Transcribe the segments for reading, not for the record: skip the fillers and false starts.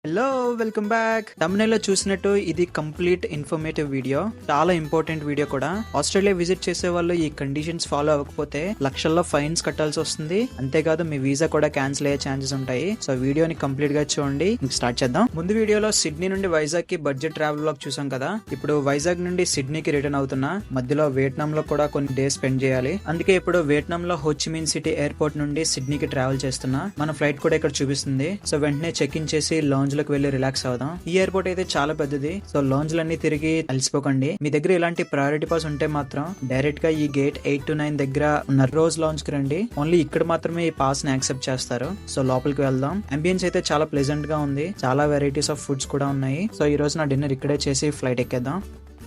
Hello welcome back. Thumbnail లో చూసినట్టు ఇది కంప్లీట్ ఇన్ఫర్మేటివ్ వీడియో, చాలా ఇంపార్టెంట్ వీడియో కూడా. ఆస్ట్రేలియా విజిట్ చేసే వాళ్ళు ఈ కండిషన్స్ ఫాలో అవ్వకపోతే లక్షల్లో ఫైన్స్ కట్టాల్సి వస్తుంది. అంతేకాదు మీ వీసా కూడా క్యాన్సిల్ అయ్యే ఛాన్సెస్ ఉంటాయి. సో వీడియోని కంప్లీట్ గా చూడండి. స్టార్ట్ చేద్దాం. ముందు వీడియోలో సిడ్నీ నుండి వైజాగ్ కి బడ్జెట్ ట్రావెల్ బ్లాగ్ చూసాం కదా. ఇప్పుడు వైజాగ్ నుండి సిడ్నీకి రిటర్న్ అవుతున్నా. మధ్యలో వియట్నాం లో కూడా కొన్ని డేస్ స్పెండ్ చేయాలి. అందుకే ఇప్పుడు వియట్నాం లో హోచిమిన్ సిటీ ఎయిర్పోర్ట్ నుండి సిడ్నీకి ట్రావెల్ చేస్తున్నా. మన ఫ్లైట్ కూడా ఇక్కడ చూపిస్తుంది. సో వెంటనే చెక్ ఇన్ చేసి లాంజ్ లోకి వెళ్లి రిలాక్స్ అవుదాం. ఈ ఎయిర్పోర్ట్ అయితే చాలా పెద్దది. సో లాంజ్ లన్నీ తిరిగి అలసిపోకండి. మీ దగ్గర ఇలాంటి ప్రయారిటీ పాస్ ఉంటే మాత్రం డైరెక్ట్ గా ఈ గేట్ 8 to 9 దగ్గర ఉన్న రోజ్ లాంజ్ కి రండి. ఓన్లీ ఇక్కడ మాత్రమే ఈ పాస్ ని యాక్సెప్ట్ చేస్తారు. సో లోపలికి వెళ్దాం. అంబియన్స్ అయితే చాలా ప్లెజెంట్ గా ఉంది. చాలా వెరైటీస్ ఆఫ్ ఫుడ్స్ కూడా ఉన్నాయి. సో ఈ రోజు నా డిన్నర్ ఇక్కడే చేసి ఫ్లైట్ ఎక్కేద్దాం.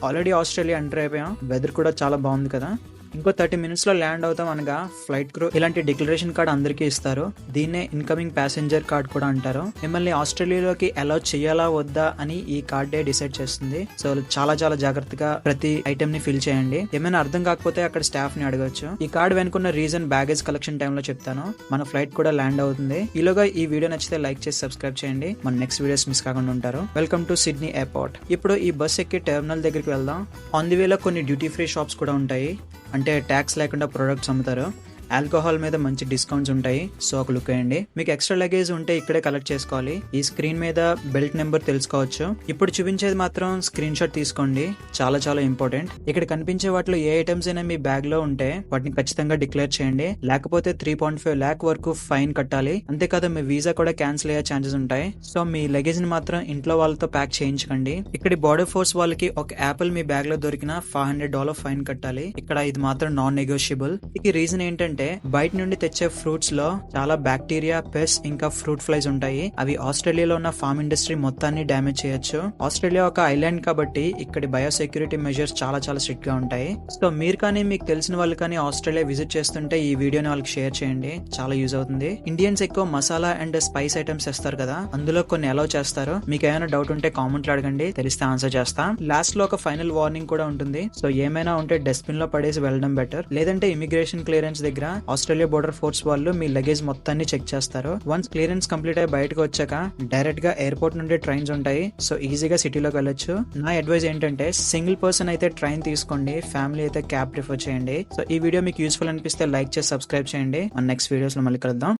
ఆల్రెడీ ఆస్ట్రేలియా ఎంటర్ అయిపోయాం. వెదర్ కూడా చాలా బాగుంది కదా. ఇంకో 30 minutes లో ల్యాండ్ అవుతాం అనగా ఫ్లైట్ క్రూ ఇలాంటి డిక్లరేషన్ కార్డ్ అందరికీ ఇస్తారు. దీన్నే ఇన్కమింగ్ ప్యాసింజర్ కార్డ్ కూడా అంటారు. మిమ్మల్ని ఆస్ట్రేలియాలోకి అలౌ చేయాలా వద్దా అని ఈ కార్డే డిసైడ్ చేస్తుంది. సో చాలా చాలా జాగ్రత్తగా ప్రతి ఐటమ్ ని ఫిల్ చేయండి. ఏమైనా అర్థం కాకపోతే అక్కడ స్టాఫ్ ని అడగొచ్చు. ఈ కార్డ్ వెనుకున్న రీజన్ బ్యాగేజ్ కలెక్షన్ టైమ్ లో చెప్తాను. మన ఫ్లైట్ కూడా ల్యాండ్ అవుతుంది. ఈలోగా ఈ వీడియో నచ్చితే లైక్ చేసి సబ్స్క్రైబ్ చేయండి. మన నెక్స్ట్ వీడియోస్ మిస్ కాకుండా ఉంటారు. Welcome to Sydney airport. ఇప్పుడు ఈ బస్ ఎక్కి టెర్మినల్ దగ్గరికి వెళ్దాం. ఆన్ ది వేలో కొన్ని డ్యూటీ ఫ్రీ షాప్స్ కూడా ఉంటాయి. అంటే ట్యాక్స్ లేకుండా ప్రొడక్ట్స్ అమ్ముతారు. ఆల్కహాల్ మీద మంచి డిస్కౌంట్స్ ఉంటాయి. సో ఒక లుక్ వేయండి. మీకు ఎక్స్ట్రా లగేజ్ ఉంటే ఇక్కడే కలెక్ట్ చేసుకోవాలి. ఈ స్క్రీన్ మీద బెల్ట్ నెంబర్ తెలుసుకోవచ్చు. ఇప్పుడు చూపించేది మాత్రం స్క్రీన్ షాట్ తీసుకోండి. చాలా చాలా ఇంపార్టెంట్. ఇక్కడ కనిపించే వాటిలో ఏ ఐటమ్స్ అయినా మీ బ్యాగ్ లో ఉంటే వాటిని ఖచ్చితంగా డిక్లేర్ చేయండి. లేకపోతే 3.5 lakh వరకు ఫైన్ కట్టాలి. అంతేకాదు మీ వీసా కూడా క్యాన్సిల్ అయ్యే ఛాన్సెస్ ఉంటాయి. సో మీ లగేజ్ ని మాత్రం ఇంట్లో వాళ్ళతో ప్యాక్ చేయించకండి. ఇక్కడ బార్డర్ ఫోర్స్ వాళ్ళకి ఒక యాపిల్ మీ బ్యాగ్ లో దొరికిన $500 ఫైన్ కట్టాలి. ఇక్కడ ఇది మాత్రం నాన్ నెగోషియబుల్. ఈ రీజన్ ఏంటంటే బయట నుండి తెచ్చే ఫ్రూట్స్ లో చాలా బ్యాక్టీరియా, పెస్ట్ ఇంకా ఫ్రూట్ ఫ్లైస్ ఉంటాయి. అవి ఆస్ట్రేలియాలో ఉన్న ఫార్మ్ ఇండస్ట్రీ మొత్తాన్ని డ్యామేజ్ చేయొచ్చు. ఆస్ట్రేలియా ఒక ఐలాండ్ కాబట్టి ఇక్కడ బయోసెక్యూరిటీ మెజర్స్ చాలా చాలా స్ట్రిక్ట్ గా ఉంటాయి. సో మీరు కానీ మీకు తెలిసిన వాళ్ళు కానీ ఆస్ట్రేలియా విజిట్ చేస్తుంటే ఈ వీడియోని వాళ్ళకి షేర్ చేయండి. చాలా యూజ్ అవుతుంది. ఇండియన్స్ ఎక్కువ మసాలా అండ్ స్పైస్ ఐటమ్స్ చేస్తారు కదా, అందులో కొన్ని అలౌ చేస్తారు. మీకు ఏమైనా డౌట్ ఉంటే కామెంట్ లో అడగండి, తెలిస్తే ఆన్సర్ చేస్తా. లాస్ట్ లో ఒక ఫైనల్ వార్నింగ్ కూడా ఉంటుంది. సో ఏమైనా ఉంటే డస్ట్బిన్ లో పడేసి వెళ్ళడం బెటర్. లేదంటే ఇమిగ్రేషన్ క్లియరెన్స్ దగ్గర ఆస్ట్రేలియా బోర్డర్ ఫోర్స్ వాళ్ళు మీ లగేజ్ మొత్తాన్ని చెక్ చేస్తారు. వన్స్ క్లియరెన్స్ కంప్లీట్ అయ్యి బయటకు వచ్చాక డైరెక్ట్ గా ఎయిర్పోర్ట్ నుండి ట్రైన్స్ ఉంటాయి. సో ఈజీగా సిటీలోకి వెళ్ళొచ్చు. నా అడ్వైస్ ఏంటంటే సింగిల్ పర్సన్ అయితే ట్రైన్ తీసుకోండి, ఫ్యామిలీ అయితే క్యాబ్ ప్రిఫర్ చేయండి. సో ఈ వీడియో మీకు యూస్ఫుల్ అనిపిస్తే లైక్ చేసి సబ్స్క్రైబ్ చేయండి. మన నెక్స్ట్ వీడియోస్ లో మళ్ళీ కలుద్దాం.